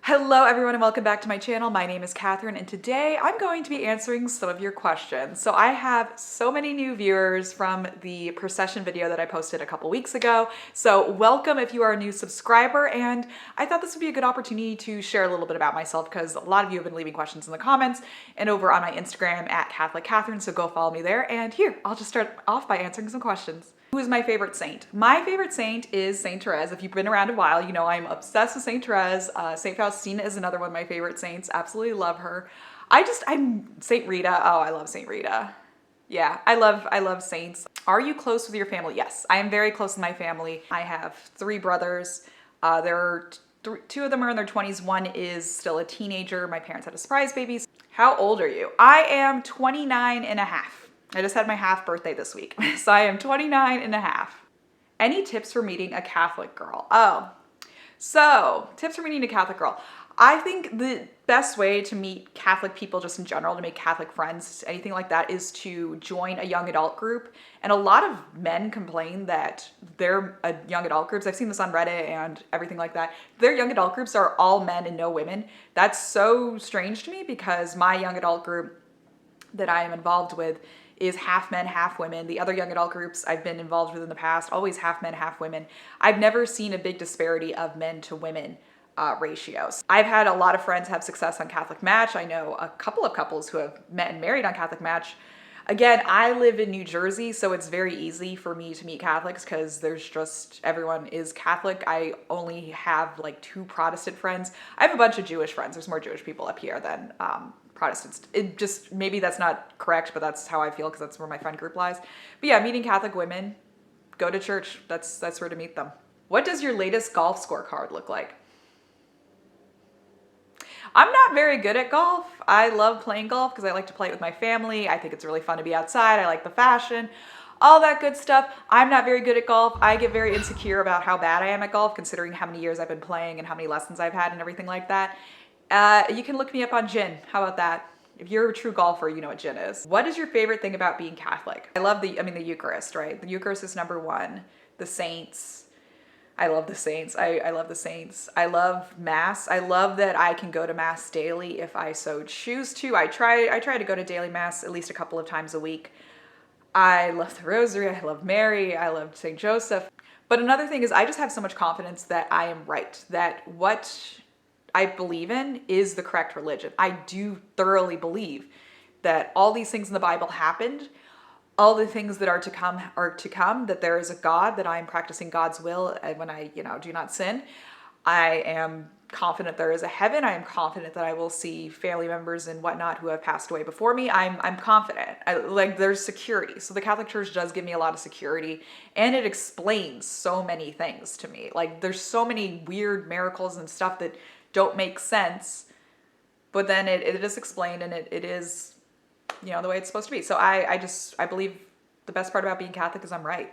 Hello everyone and welcome back to my channel. My name is Katherine and today I'm going to be answering some of your questions. So I have so many new viewers from the procession video that I posted a couple weeks ago. So welcome if you are a new subscriber, and I thought this would be a good opportunity to share a little bit about myself because a lot of you have been leaving questions in the comments and over on my Instagram at Catholic Katherine, so go follow me there. And here, I'll just start off by answering some questions. Who is my favorite saint? My favorite saint is Saint Therese. If you've been around a while, you know I'm obsessed with Saint Therese. Saint Faustina is another one of my favorite saints. Absolutely love her. I'm Saint Rita. Oh, I love Saint Rita. Yeah, I love saints. Are you close with your family? Yes, I am very close with my family. I have three brothers. Two of them are in their 20s. One is still a teenager. My parents had a surprise baby. How old are you? I am 29 and a half. I just had my half birthday this week. So I am 29 and a half. Any tips for meeting a Catholic girl? So tips for meeting a Catholic girl. I think the best way to meet Catholic people just in general, to make Catholic friends, anything like that, is to join a young adult group. And a lot of men complain that their young adult groups, I've seen this on Reddit and everything like that, their young adult groups are all men and no women. That's so strange to me because my young adult group that I am involved with is half men, half women. The other young adult groups I've been involved with in the past, always half men, half women. I've never seen a big disparity of men to women ratios. I've had a lot of friends have success on Catholic Match. I know a couple of couples who have met and married on Catholic Match. Again, I live in New Jersey, so it's very easy for me to meet Catholics because everyone is Catholic. I only have like 2 Protestant friends. I have a bunch of Jewish friends. There's more Jewish people up here than Protestants. Maybe that's not correct, but that's how I feel because that's where my friend group lies. But yeah, meeting Catholic women, go to church. That's where to meet them. What does your latest golf scorecard look like? I'm not very good at golf. I love playing golf because I like to play it with my family. I think it's really fun to be outside. I like the fashion, all that good stuff. I'm not very good at golf. I get very insecure about how bad I am at golf, considering how many years I've been playing and how many lessons I've had and everything like that. You can look me up on gin. How about that? If you're a true golfer, you know what gin is. What is your favorite thing about being Catholic? I love the Eucharist, right? The Eucharist is number one. The saints. I love the saints. I love the saints. I love Mass. I love that I can go to Mass daily if I so choose to. I try to go to daily Mass at least a couple of times a week. I love the Rosary. I love Mary. I love St. Joseph. But another thing is I just have so much confidence that I am right, that what I believe in is the correct religion. I do thoroughly believe that all these things in the Bible happened. All the things that are to come, that there is a God, that I am practicing God's will when I, do not sin. I am confident there is a heaven. I am confident that I will see family members and whatnot who have passed away before me. I'm confident. There's security. So the Catholic Church does give me a lot of security, and it explains so many things to me. Like there's so many weird miracles and stuff that don't make sense, but then it is explained, and it is the way it's supposed to be. So I believe the best part about being Catholic is I'm right.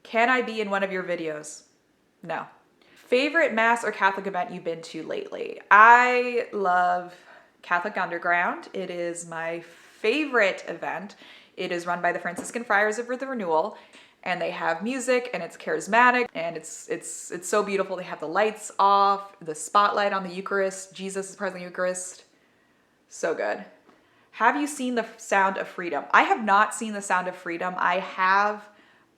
Can I be in one of your videos? No. Favorite Mass or Catholic event you've been to lately? I love Catholic Underground. It is my favorite event. It is run by the Franciscan Friars of the Renewal, and they have music, and it's charismatic, and it's so beautiful. They have the lights off, the spotlight on the Eucharist. Jesus is present in the Eucharist. So good. Have you seen The Sound of Freedom? I have not seen The Sound of Freedom. I have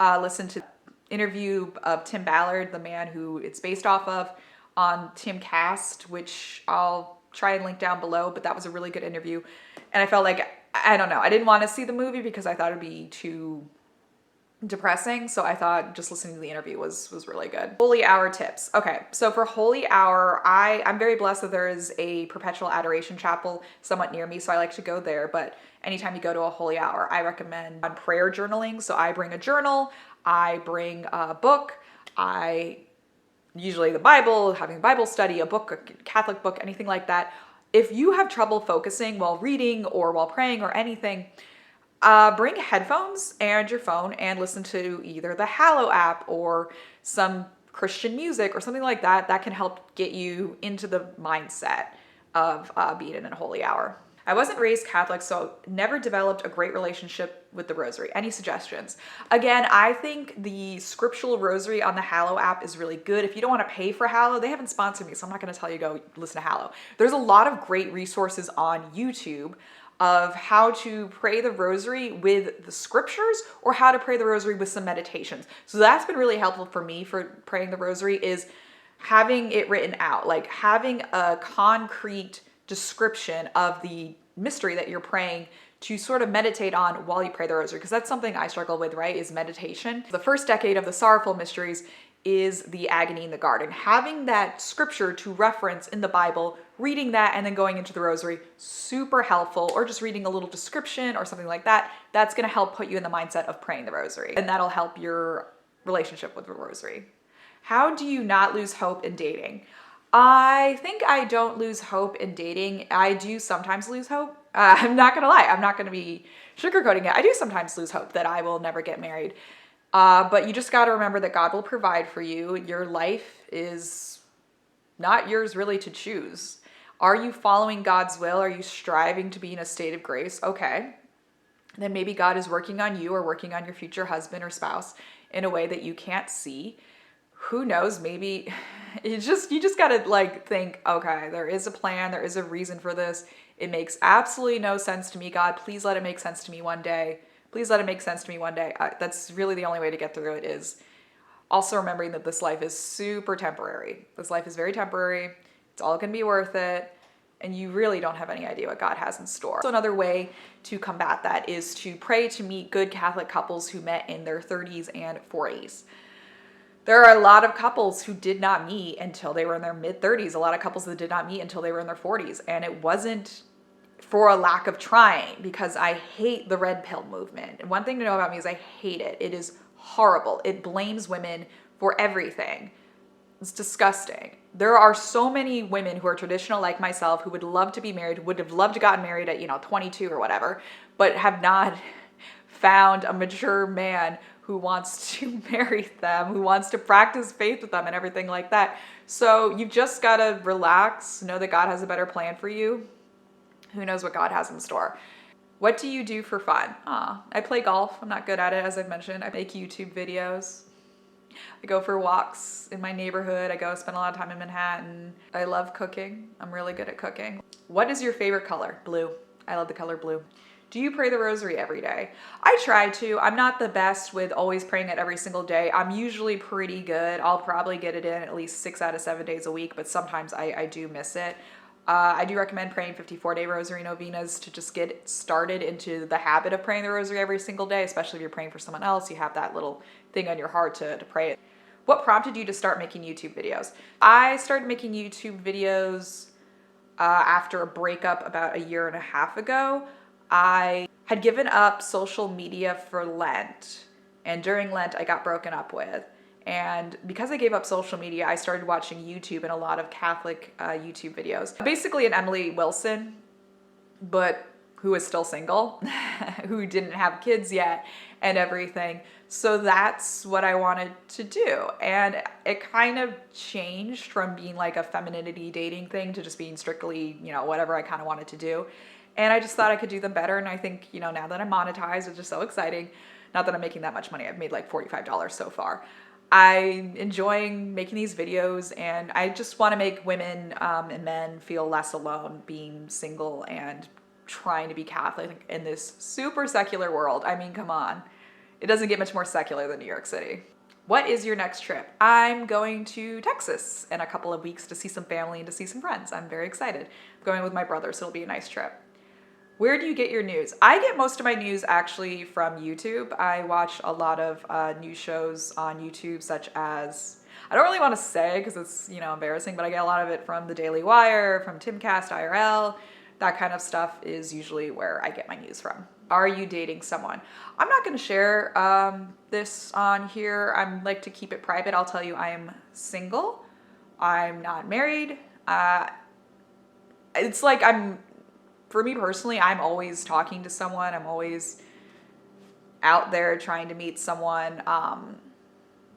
listened to the interview of Tim Ballard, the man who it's based off of, on Timcast, which I'll try and link down below, but that was a really good interview. And I felt like, I don't know, I didn't want to see the movie because I thought it'd be too depressing. So I thought just listening to the interview was really good. Holy Hour tips. Okay, so for Holy Hour, I'm very blessed that there is a perpetual adoration chapel somewhat near me, so I like to go there. But anytime you go to a Holy Hour, I recommend on prayer journaling. So I bring a journal, I bring a book, usually the Bible, having a Bible study, a book, a Catholic book, anything like that. If you have trouble focusing while reading or while praying or anything, bring headphones and your phone and listen to either the Hallow app or some Christian music or something like that. That can help get you into the mindset of being in a holy hour. I wasn't raised Catholic, so never developed a great relationship with the Rosary. Any suggestions? Again, I think the scriptural Rosary on the Hallow app is really good. If you don't want to pay for Hallow, they haven't sponsored me, so I'm not going to tell you go listen to Hallow. There's a lot of great resources on YouTube of how to pray the Rosary with the scriptures or how to pray the Rosary with some meditations. So that's been really helpful for me for praying the Rosary, is having it written out, like having a concrete description of the mystery that you're praying to sort of meditate on while you pray the Rosary, because that's something I struggle with, right, is meditation. The first decade of the Sorrowful Mysteries is the agony in the garden. Having that scripture to reference in the Bible, reading that and then going into the Rosary, super helpful, or just reading a little description or something like that, that's going to help put you in the mindset of praying the Rosary, and that'll help your relationship with the Rosary. How do you not lose hope in dating? I think I don't lose hope in dating. I do sometimes lose hope. I'm not going to lie. I'm not going to be sugarcoating it. I do sometimes lose hope that I will never get married. But you just got to remember that God will provide for you. Your life is not yours really to choose. Are you following God's will? Are you striving to be in a state of grace? Okay. Then maybe God is working on you or working on your future husband or spouse in a way that you can't see. Who knows? Maybe you just gotta like think, okay, there is a plan, there is a reason for this. It makes absolutely no sense to me. God, please let it make sense to me one day. Please let it make sense to me one day. That's really the only way to get through it, is also remembering that this life is super temporary. This life is very temporary. It's all gonna be worth it. And you really don't have any idea what God has in store. So another way to combat that is to pray to meet good Catholic couples who met in their 30s and 40s. There are a lot of couples who did not meet until they were in their mid-30s. A lot of couples that did not meet until they were in their 40s. And it wasn't for a lack of trying, because I hate the red pill movement. And one thing to know about me is I hate it. It is horrible. It blames women for everything. It's disgusting. There are so many women who are traditional like myself who would love to be married, would have loved to gotten married at 22 or whatever, but have not found a mature man who wants to marry them, who wants to practice faith with them and everything like that. So you've just got to relax, know that God has a better plan for you. Who knows what God has in store? What do you do for fun? I play golf. I'm not good at it, as I've mentioned. I make YouTube videos. I go for walks in my neighborhood. I go spend a lot of time in Manhattan. I love cooking. I'm really good at cooking. What is your favorite color? Blue. I love the color blue. Do you pray the Rosary every day? I try to. I'm not the best with always praying it every single day. I'm usually pretty good. I'll probably get it in at least 6 out of 7 days a week, but sometimes I do miss it. I do recommend praying 54-day Rosary novenas to just get started into the habit of praying the Rosary every single day, especially if you're praying for someone else. You have that little thing on your heart to pray it. What prompted you to start making YouTube videos? I started making YouTube videos after a breakup about 1.5 years ago. I had given up social media for Lent, and during Lent I got broken up with. And because I gave up social media, I started watching YouTube and a lot of Catholic YouTube videos. Basically an Emily Wilson, but who is still single, who didn't have kids yet and everything. So that's what I wanted to do. And it kind of changed from being like a femininity dating thing to just being strictly, whatever I kind of wanted to do. And I just thought I could do them better. And I think, now that I'm monetized, it's just so exciting. Not that I'm making that much money. I've made like $45 so far. I'm enjoying making these videos, and I just want to make women and men feel less alone being single and trying to be Catholic in this super secular world. I mean, come on. It doesn't get much more secular than New York City. What is your next trip? I'm going to Texas in a couple of weeks to see some family and to see some friends. I'm very excited. I'm going with my brother, so it'll be a nice trip. Where do you get your news? I get most of my news actually from YouTube. I watch a lot of news shows on YouTube, such as, I don't really want to say because it's, embarrassing, but I get a lot of it from the Daily Wire, from Timcast IRL. That kind of stuff is usually where I get my news from. Are you dating someone? I'm not going to share this on here. I like to keep it private. I'll tell you I am single. I'm not married. It's like for me personally, I'm always talking to someone. I'm always out there trying to meet someone. I'm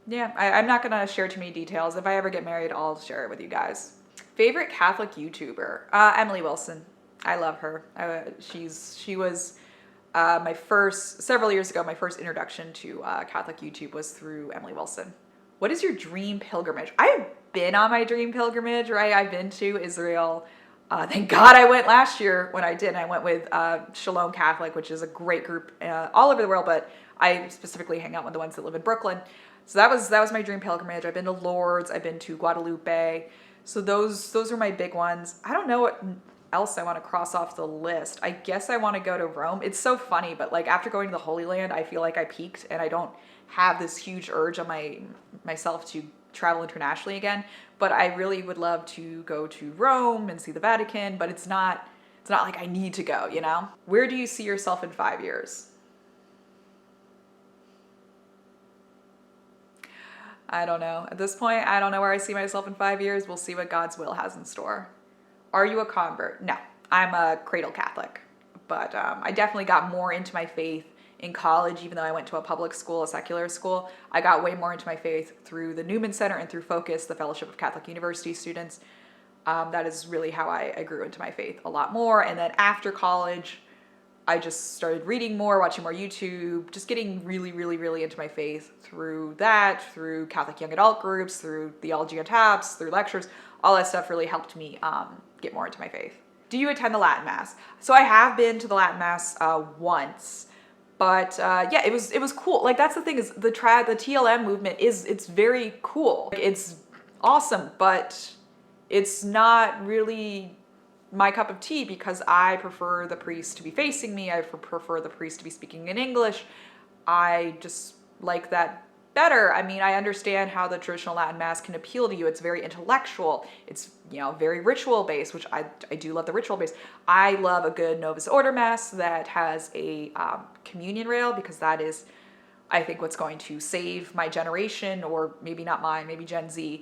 not going to share too many details. If I ever get married, I'll share it with you guys. Favorite Catholic YouTuber? Emily Wilson. I love her. She was several years ago, my first introduction to Catholic YouTube was through Emily Wilson. What is your dream pilgrimage? I've been on my dream pilgrimage, right? I've been to Israel. Thank God I went last year when I did. I went with Shalom Catholic, which is a great group all over the world, but I specifically hang out with the ones that live in Brooklyn. So that was my dream pilgrimage. I've been to Lourdes. I've been to Guadalupe. So those are my big ones. I don't know what else I want to cross off the list. I guess I want to go to Rome. It's so funny, but like after going to the Holy Land, I feel like I peaked and I don't have this huge urge on myself to travel internationally again. But I really would love to go to Rome and see the Vatican, but it's not like I need to go, you know? Where do you see yourself in 5 years? I don't know. At this point, I don't know where I see myself in 5 years. We'll see what God's will has in store. Are you a convert? No, I'm a cradle Catholic, but I definitely got more into my faith in college, even though I went to a public school, a secular school. I got way more into my faith through the Newman Center and through Focus, the Fellowship of Catholic University Students. That is really how I grew into my faith a lot more. And then after college, I just started reading more, watching more YouTube, just getting really, really, really into my faith through that, through Catholic young adult groups, through theology on taps, through lectures. All that stuff really helped me get more into my faith. Do you attend the Latin Mass? So I have been to the Latin Mass once, but yeah, it was cool. Like that's the thing is the TLM movement it's very cool. It's awesome, but it's not really my cup of tea because I prefer the priest to be facing me. I prefer the priest to be speaking in English. I just like that better. I mean, I understand how the traditional Latin Mass can appeal to you. It's very intellectual. It's, you know, very ritual based, which I do love the ritual based. I love a good Novus Order Mass that has a communion rail because that is, I think, what's going to save my generation, or maybe not mine, maybe Gen Z.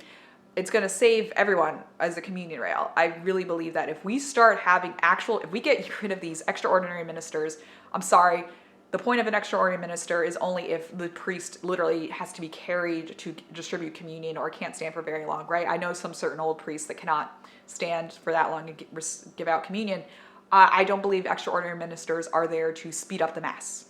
It's going to save everyone as a communion rail. I really believe that if we start having if we get rid of these extraordinary ministers, I'm sorry, the point of an extraordinary minister is only if the priest literally has to be carried to distribute communion or can't stand for very long, right? I know some certain old priests that cannot stand for that long to give out communion. I don't believe extraordinary ministers are there to speed up the Mass.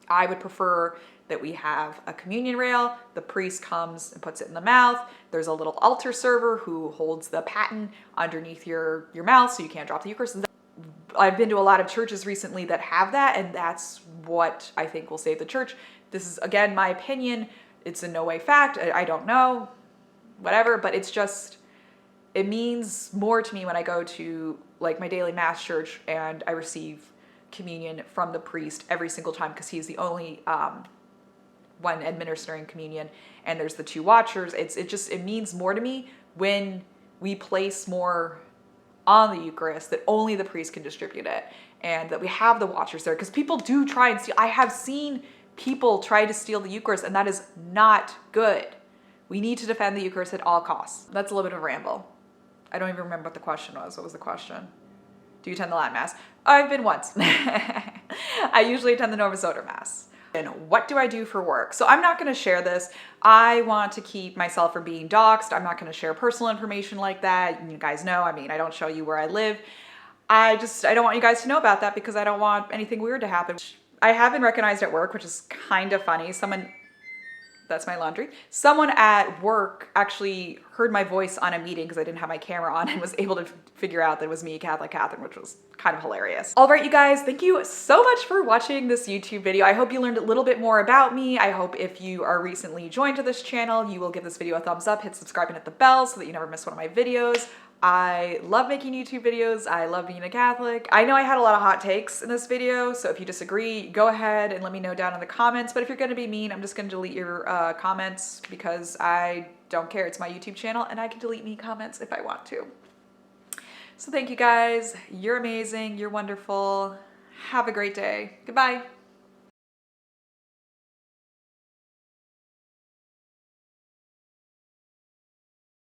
I would prefer that we have a communion rail, the priest comes and puts it in the mouth, there's a little altar server who holds the paten underneath your mouth so you can't drop the Eucharist. I've been to a lot of churches recently that have that, and that's what I think will save the church. This is, again, my opinion. It's in no way fact. I don't know, whatever, but it's just, it means more to me when I go to like my daily Mass church and I receive communion from the priest every single time because he's the only one administering communion, and there's the two watchers. It means more to me when we place more on the Eucharist, that only the priest can distribute it, and that we have the watchers there, because people do try and steal. I have seen people try to steal the Eucharist, and that is not good. We need to defend the Eucharist at all costs. That's a little bit of a ramble. I don't even remember what the question was. What was the question? Do you attend the Latin Mass? I've been once. I usually attend the Novus Ordo Mass. And what do I do for work? So I'm not going to share this. I want to keep myself from being doxxed. I'm not going to share personal information like that. You guys know, I mean, I don't show you where I live. I don't want you guys to know about that because I don't want anything weird to happen. I have been recognized at work, which is kind of funny. That's my laundry. Someone at work actually heard my voice on a meeting because I didn't have my camera on and was able to figure out that it was me, Catholic Katherine, which was kind of hilarious. All right, you guys, thank you so much for watching this YouTube video. I hope you learned a little bit more about me. I hope if you are recently joined to this channel, you will give this video a thumbs up, hit subscribe, and hit the bell so that you never miss one of my videos. I love making YouTube videos. I love being a Catholic. I know I had a lot of hot takes in this video, so if you disagree, go ahead and let me know down in the comments. But if you're gonna be mean, I'm just gonna delete your comments because I don't care. It's my YouTube channel and I can delete mean comments if I want to. So thank you guys. You're amazing. You're wonderful. Have a great day. Goodbye.